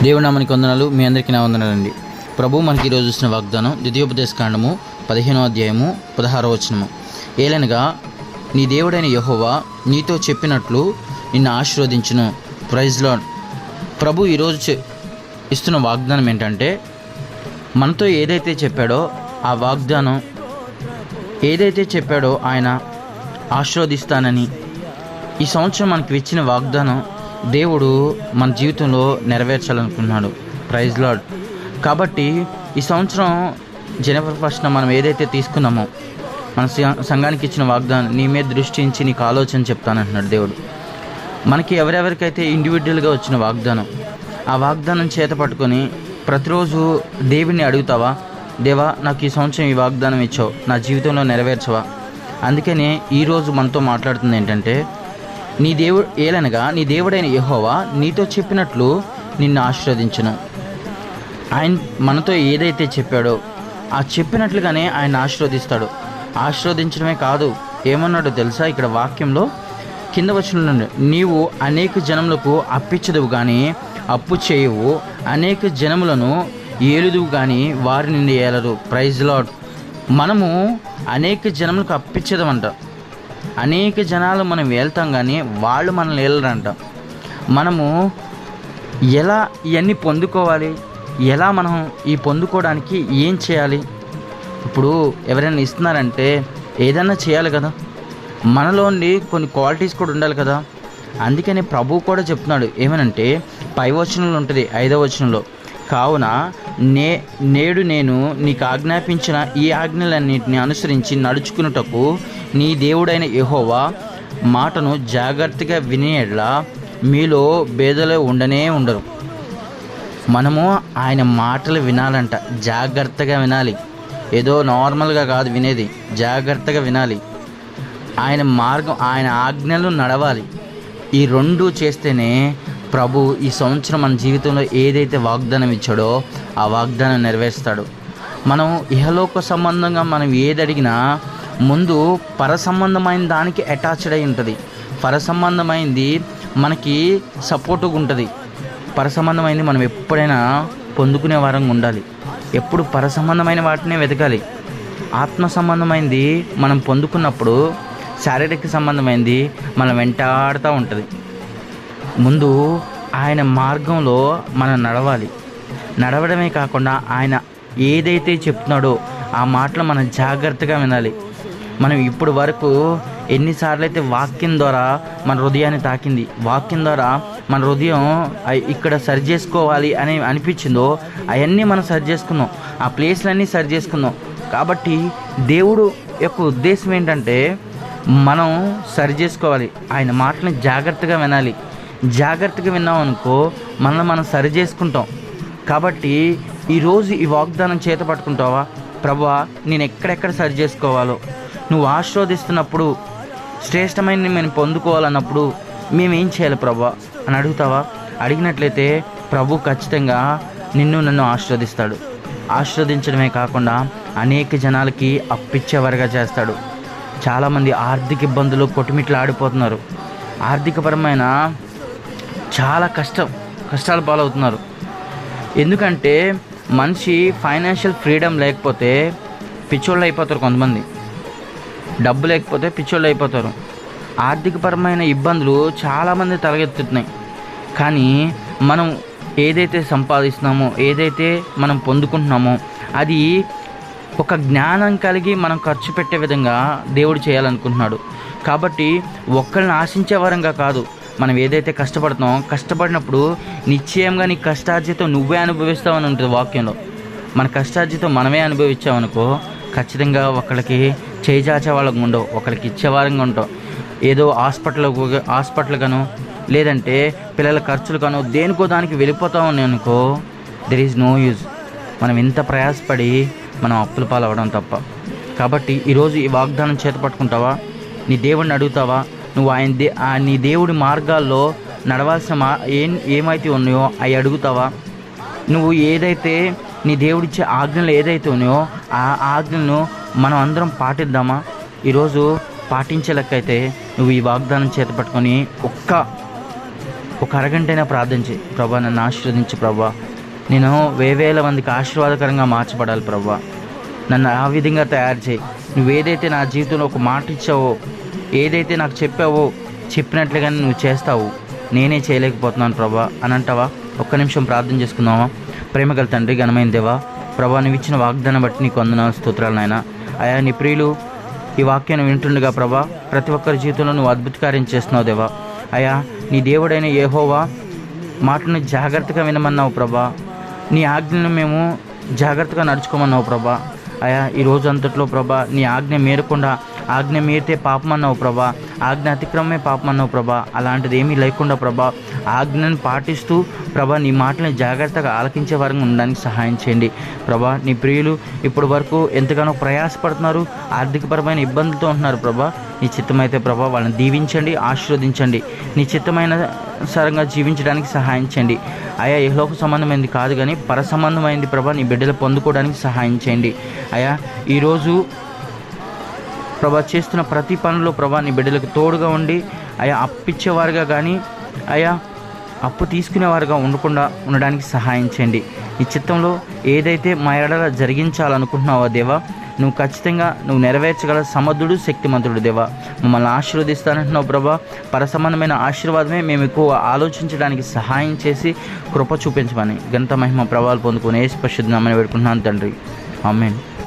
దేవుని నామానికి వందనాలు. మీ అందరికీ నా వందనాలండి. ప్రభు మనకి ఈరోజు ఇచ్చిన వాగ్దానం ద్వితీయోపదేశ కాండము 15వ అధ్యాయము 16వ వచనము. ఏలనగా నీ దేవుడైన యెహోవా నీతో చెప్పినట్లు నిన్ను ఆశీర్వదించును. Praise lord. ప్రభు ఈరోజు ఇస్తున్న వాగ్దానం ఏంటంటే, మనతో ఏదైతే చెప్పాడో ఆ వాగ్దానం, ఏదైతే చెప్పాడో ఆయన ఆశీర్వదిస్తానని, ఈ సంవత్సరం మనకి ఇచ్చిన వాగ్దానం దేవుడు మన జీవితంలో నెరవేర్చాలనుకున్నాడు. Praise lord. కాబట్టి ఈ సంవత్సరం జనవరి 1న మనం ఏదైతే తీసుకున్నామో, మన సంఘానికి ఇచ్చిన వాగ్దానం, నీ మీద దృష్టి ఉంచి నీకు ఆలోచన చెప్తానంటున్నాడు దేవుడు. మనకి ఎవరెవరికైతే ఇండివిజువల్గా వచ్చిన వాగ్దానం, ఆ వాగ్దానం చేత పట్టుకొని ప్రతిరోజు దేవుడిని అడుగుతావా, దేవా నాకు ఈ సంవత్సరం ఈ వాగ్దానం ఇచ్చావు, నా జీవితంలో నెరవేర్చవా? అందుకనే ఈరోజు మనతో మాట్లాడుతుంది ఏంటంటే, ఏలనగా నీ దేవుడైన యెహోవా నీతో చెప్పినట్లు నిన్ను ఆశీర్వదించును. ఆయన మనతో ఏదైతే చెప్పాడో ఆ చెప్పినట్లుగానే ఆయన ఆశీర్వదిస్తాడు. ఆశీర్వదించడమే కాదు, ఏమన్నాడో తెలుసా? ఇక్కడ వాక్యంలో కింద వచనం నుండి, నీవు అనేక జనములకు అప్పిచ్చదువు కానీ అప్పు చేయవు, అనేక జనములను ఏలుదువు కానీ వారి నుండి ఏలరు. Praise lord. మనము అనేక జనములకు అప్పిచ్చదమంట. అనేక జనాలు మనం వెళ్తాం కానీ వాళ్ళు మనల్ని వెళ్ళరంట. మనము ఎలా ఇవన్నీ పొందుకోవాలి, ఎలా మనం ఈ పొందుకోవడానికి ఏం చేయాలి? ఇప్పుడు ఎవరైనా ఇస్తున్నారంటే ఏదైనా చేయాలి కదా, మనలోని కొన్ని క్వాలిటీస్ కూడా ఉండాలి కదా. అందుకని ప్రభువు కూడా చెప్తున్నాడు ఏమనంటే, పై వచనంలో ఉంటుంది 5వ వచనంలో, కావున నేడు నేను నీకు ఆజ్ఞాపించిన ఈ ఆజ్ఞలన్నింటినీ అనుసరించి నడుచుకున్నటకు నీ దేవుడైన యెహోవా మాటను జాగ్రత్తగా వినేలా మీలో భేదలు ఉండరు. మనము ఆయన మాటలు వినాలంట, జాగ్రత్తగా వినాలి. ఏదో నార్మల్గా కాదు వినేది, జాగ్రత్తగా వినాలి. ఆయన మార్గం, ఆయన ఆజ్ఞలు నడవాలి. ఈ రెండు చేస్తేనే ప్రభు ఈ సంవత్సరం మన జీవితంలో ఏదైతే వాగ్దానం ఇచ్చాడో ఆ వాగ్దానం నెరవేరుస్తాడు. మనం ఇహలోక సంబంధంగా మనం ఏది అడిగినా ముందు పర సంబంధమైన దానికి అటాచ్డ్ అయి ఉంటుంది. పర సంబంధమైంది మనకి సపోర్టుగా ఉంటుంది. పర సంబంధమైంది మనం ఎప్పుడైనా పొందుకునే వారంగా ఉండాలి. ఎప్పుడు పర సంబంధమైన వాటినే వెతకాలి. ఆత్మ సంబంధమైంది మనం పొందుకున్నప్పుడు శారీరక సంబంధమైంది మనం వెంటాడుతూ ఉంటుంది. ముందు ఆయన మార్గంలో మనం నడవాలి. నడవడమే కాకుండా ఆయన ఏదైతే చెప్తున్నాడో ఆ మాటలు మనం జాగ్రత్తగా వినాలి. మనం ఇప్పుడు వరకు ఎన్నిసార్లు అయితే వాక్యం ద్వారా మన హృదయాన్ని తాకింది, వాక్యం ద్వారా మన హృదయం ఇక్కడ సరి చేసుకోవాలి అని అనిపించిందో అవన్నీ మనం సరి చేసుకున్నాం, ఆ ప్లేస్లన్నీ సరి చేసుకున్నాం. కాబట్టి దేవుడు యొక్క ఉద్దేశం ఏంటంటే మనం సరి చేసుకోవాలి. ఆయన మాటలను జాగ్రత్తగా వినాలి. జాగ్రత్తగా విన్నాం అనుకో మనల్ని మనం సరి చేసుకుంటాం. కాబట్టి ఈరోజు ఈ వాగ్దానం చేత పట్టుకుంటావా, ప్రభువా నేను ఎక్కడెక్కడ సరి చేసుకోవాలో, నువ్వు ఆశీర్వదిస్తున్నప్పుడు శ్రేష్టమైన మేము పొందుకోవాలన్నప్పుడు మేమేం చేయాలి ప్రభువా అని అడుగుతావా? అడిగినట్లయితే ప్రభు ఖచ్చితంగా నన్ను ఆశీర్వదిస్తాడు. ఆశీర్వదించడమే కాకుండా అనేక జనాలకి అప్పిచ్చేవారుగా చేస్తాడు. చాలామంది ఆర్థిక ఇబ్బందులు కొట్టుమిట్లు ఆడిపోతున్నారు. ఆర్థికపరమైన చాలా కష్టాలు పాలవుతున్నారు. ఎందుకంటే మనిషి ఫైనాన్షియల్ ఫ్రీడమ్ లేకపోతే పిచ్చోళ్ళు అయిపోతారు. కొంతమంది డబ్బు లేకపోతే పిచ్చోళ్ళు అయిపోతారు. ఆర్థికపరమైన ఇబ్బందులు చాలామంది తలెత్తుతున్నాయి. కానీ మనం ఏదైతే సంపాదిస్తున్నామో, ఏదైతే మనం పొందుకుంటున్నామో అది ఒక జ్ఞానం కలిగి మనం ఖర్చు పెట్టే విధంగా దేవుడు చేయాలనుకుంటున్నాడు. కాబట్టి ఒక్కరిని ఆశించే వరంగా కాదు, మనం ఏదైతే కష్టపడినప్పుడు నిశ్చయంగా నీ కష్టార్జితం నువ్వే అనుభవిస్తావని ఉంటుంది వాక్యంలో. మన కష్టార్జితం మనమే అనుభవించామనుకో ఖచ్చితంగా ఒకళ్ళకి చేజాచే వాళ్ళకు ఉండవు, ఒకళ్ళకి ఇచ్చేవారంగా ఉంటావు. ఏదో హాస్పిటల్ గాను లేదంటే పిల్లల ఖర్చులు గాను దేనికో దానికి వెళ్ళిపోతామని అనుకో, దెర్ ఈజ్ నో యూజ్. మనం ఎంత ప్రయాసపడి మనం అప్పుల పాలవడం తప్ప. కాబట్టి ఈరోజు ఈ వాగ్దానం చేత పట్టుకుంటావా? నీ దేవుడిని అడుగుతావా? నువ్వు నీ దేవుడి మార్గాల్లో నడవాల్సిన ఏమైతే ఉన్నాయో అవి అడుగుతావా? నువ్వు ఏదైతే నీ దేవుడిచ్చే ఆజ్ఞలు ఏదైతే ఉన్నాయో ఆ ఆజ్ఞలను మనం అందరం పాటిద్దామా? ఈరోజు పాటించే లెక్కైతే నువ్వు ఈ వాగ్దానం చేత పట్టుకొని ఒక అరగంటైనా ప్రార్థన చేయి ప్రభా. నన్ను ఆశీర్వదించు ప్రభా. నేను వేవేల మందికి ఆశీర్వాదకరంగా మార్చబడాలి ప్రభా. నన్ను ఆ విధంగా తయారు చేయి. నువ్వేదైతే నా జీవితంలో ఒక మాట ఇచ్చావో, ఏదైతే నాకు చెప్పావో చెప్పినట్లుగానే నువ్వు చేస్తావు, నేనే చేయలేకపోతున్నాను ప్రభా అని అంటావా? ఒక్క నిమిషం ప్రార్థన చేసుకుందామా? ప్రేమగల తండ్రి, ఘనమైన దేవా, ప్రభా నువ్వు ఇచ్చిన వాగ్దానం బట్టి నీకు వందనాలు, స్తోత్రాలు నాయన. అయా నీ ప్రియులు ఈ వాక్యాన్ని వింటుండగా ప్రభా ప్రతి ఒక్కరి జీవితంలో నువ్వు అద్భుత కార్యం చేస్తున్నావు దేవా. అయా నీ దేవుడైన యెహోవా మాటను జాగ్రత్తగా వినమన్నావు ప్రభా. నీ ఆజ్ఞను మేము జాగ్రత్తగా నడుచుకోమన్నావు ప్రభా. అయా ఈ రోజు అంతట్లో ప్రభా నీ ఆజ్ఞ మేరకుండా, ఆజ్ఞ మీరితే పాపం అన్నావు ప్రభా, ఆజ్ఞ అతిక్రమమే పాపం అన్నావు ప్రభా. అలాంటిది ఏమీ లేకుండా ప్రభా ఆజ్ఞను పాటిస్తూ ప్రభా నీ మాటలను జాగ్రత్తగా ఆలకించే వారంగా ఉండడానికి సహాయం చేయండి ప్రభా. నీ ప్రియులు ఇప్పటి వరకు ఎంతగానో ప్రయాసపడుతున్నారు, ఆర్థికపరమైన ఇబ్బందులతో ఉంటున్నారు ప్రభా. నీ చిత్తమైతే ప్రభా వాళ్ళని దీవించండి, ఆశీర్వదించండి. నీ చిత్తమైన సరంగా జీవించడానికి సహాయం చేయండి అయా. ఇహలోక సంబంధమైంది కాదు కానీ పర సంబంధమైంది ప్రభా నీ బిడ్డలు పొందుకోవడానికి సహాయం చేయండి అయా. ఈరోజు ప్రభా చేస్తున్న ప్రతి పనిలో ప్రభా నీ బిడ్డలకు తోడుగా ఉండి అయా అప్పిచ్చేవారుగా కానీ అయా అప్పు తీసుకునేవారుగా ఉండకుండా ఉండడానికి సహాయం చేయండి. ఈ చిత్తంలో ఏదైతే మా ఎడల జరిగించాలనుకుంటున్నావో దేవా, నువ్వు ఖచ్చితంగా నువ్వు నెరవేర్చగల సమర్థుడు, శక్తిమంతుడు దేవా. మమ్మల్ని ఆశీర్వదిస్తానంటున్నావు ప్రభా. పరసంబంధమైన ఆశీర్వాదమే మేము ఎక్కువ ఆలోచించడానికి సహాయం చేసి కృప చూపించమని ఘనత మహిమ ప్రభావాలు పొందుకుని యేసు పరిశుద్ధ నామమున వేడుకుంటున్నాను తండ్రి. ఆమేన్.